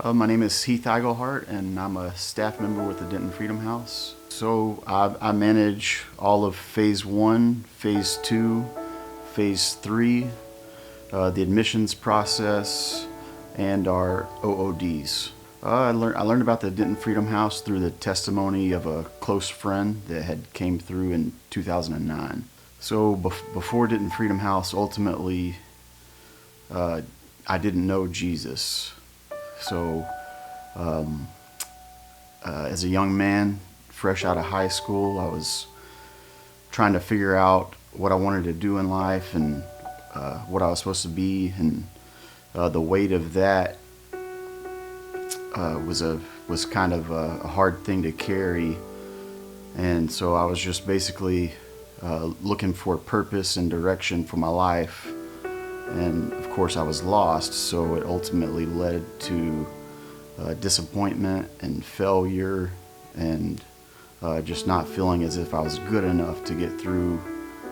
My name is Heath Iglehart, and I'm a staff member with the Denton Freedom House. So I manage all of Phase 1, Phase 2, Phase 3, the admissions process, and our OODs. I learned about the Denton Freedom House through the testimony of a close friend that had came through in 2009. So before Denton Freedom House, ultimately, I didn't know Jesus. So as a young man, fresh out of high school, I was trying to figure out what I wanted to do in life and what I was supposed to be, and the weight of that was kind of a hard thing to carry. And so I was just basically looking for purpose and direction for my life. And of course I was lost, so it ultimately led to disappointment and failure, and just not feeling as if I was good enough to get through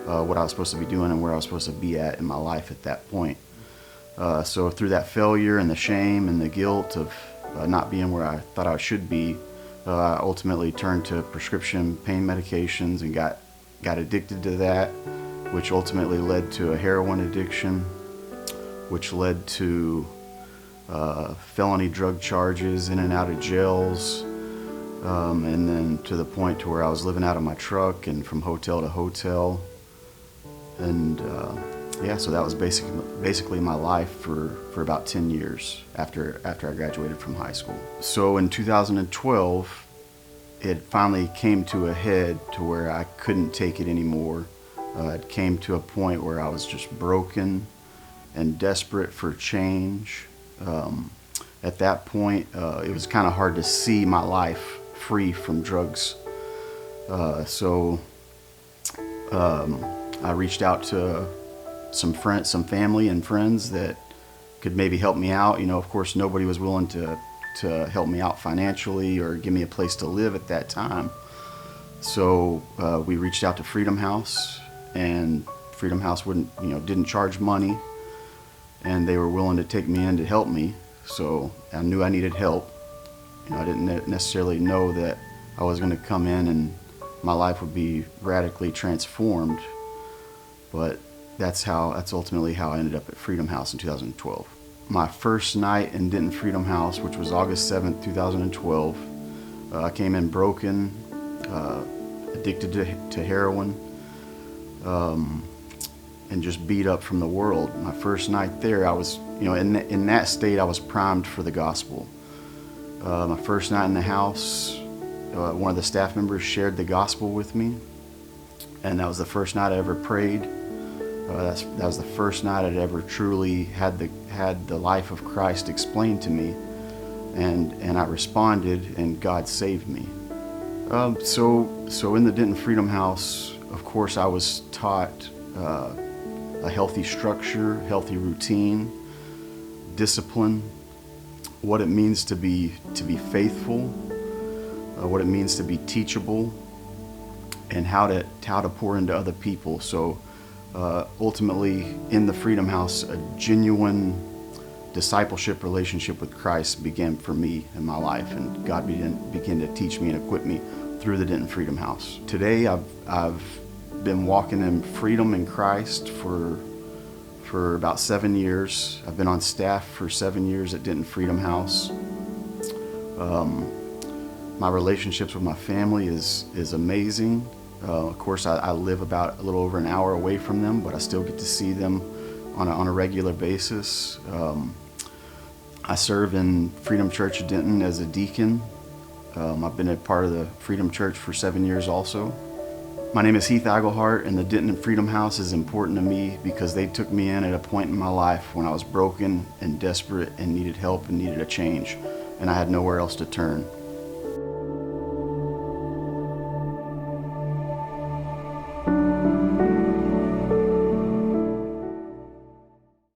what I was supposed to be doing and where I was supposed to be at in my life at that point. So through that failure and the shame and the guilt of not being where I thought I should be, I ultimately turned to prescription pain medications and got addicted to that, which ultimately led to a heroin addiction, which led to felony drug charges, in and out of jails, and then to the point to where I was living out of my truck and from hotel to hotel. And so that was basically my life for about 10 years after I graduated from high school. So in 2012, it finally came to a head to where I couldn't take it anymore. It came to a point where I was just broken and desperate for change. At that point, it was kind of hard to see my life free from drugs. So I reached out to some family and friends that could maybe help me out. Of course, nobody was willing to help me out financially or give me a place to live at that time. So we reached out to Freedom House, and Freedom House didn't charge money, and they were willing to take me in to help me. So I knew I needed help. I didn't necessarily know that I was going to come in and my life would be radically transformed, but that's ultimately how I ended up at Freedom House in 2012. My first night in Denton Freedom House, which was August 7th, 2012, I came in broken, addicted to heroin, and just beat up from the world. My first night there, I was, in that state, I was primed for the gospel. My first night in the house, one of the staff members shared the gospel with me, and that was the first night I ever prayed. That was the first night I'd ever truly had the life of Christ explained to me, and I responded, and God saved me. So in the Denton Freedom House, of course, I was taught a healthy structure, healthy routine, discipline, what it means to be faithful, what it means to be teachable, and how to pour into other people. So ultimately, in the Freedom House, a genuine discipleship relationship with Christ began for me in my life, and God began to teach me and equip me through the Denton Freedom House. Today, I've been walking in freedom in Christ for about 7 years. I've been on staff for 7 years at Denton Freedom House. My relationships with my family is amazing. Of course, I live about a little over an hour away from them, but I still get to see them on a regular basis. I serve in Freedom Church of Denton as a deacon. I've been a part of the Freedom Church for 7 years also. My name is Heath Iglehart, and the Denton Freedom House is important to me because they took me in at a point in my life when I was broken and desperate and needed help and needed a change, and I had nowhere else to turn.